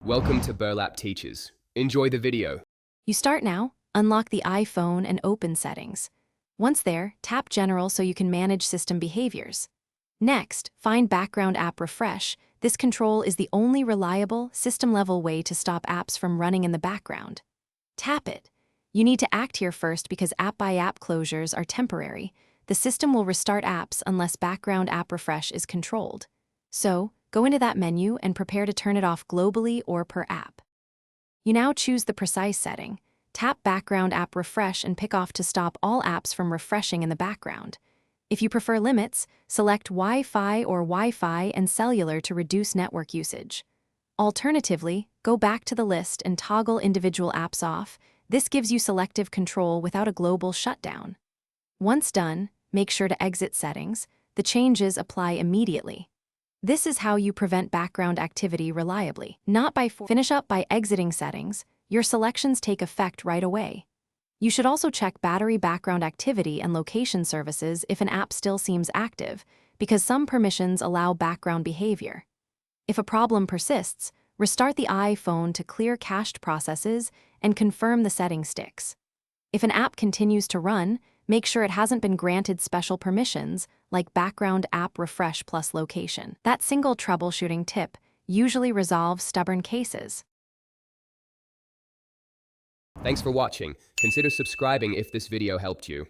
Welcome to Burlap Teachers. Enjoy the video. You start now, unlock the iPhone and open Settings. Once there, tap General so you can manage system behaviors. Next, find Background App Refresh. This control is the only reliable, system-level way to stop apps from running in the background. Tap it. You need to act here first because app-by-app closures are temporary. The system will restart apps unless Background App Refresh is controlled. So, go into that menu and prepare to turn it off globally or per app. You now choose the precise setting. Tap Background App Refresh and pick off to stop all apps from refreshing in the background. If you prefer limits, select Wi-Fi or Wi-Fi and cellular to reduce network usage. Alternatively, go back to the list and toggle individual apps off. This gives you selective control without a global shutdown. Once done, make sure to exit Settings. The changes apply immediately. This is how you prevent background activity reliably. Finish up by exiting Settings. Your selections take effect right away. You should also check battery background activity and location services if an app still seems active, because some permissions allow background behavior. If a problem persists, restart the iPhone to clear cached processes and confirm the setting sticks. If an app continues to run, make sure it hasn't been granted special permissions, like Background App Refresh plus Location. That single troubleshooting tip usually resolves stubborn cases. Thanks for watching. Consider subscribing if this video helped you.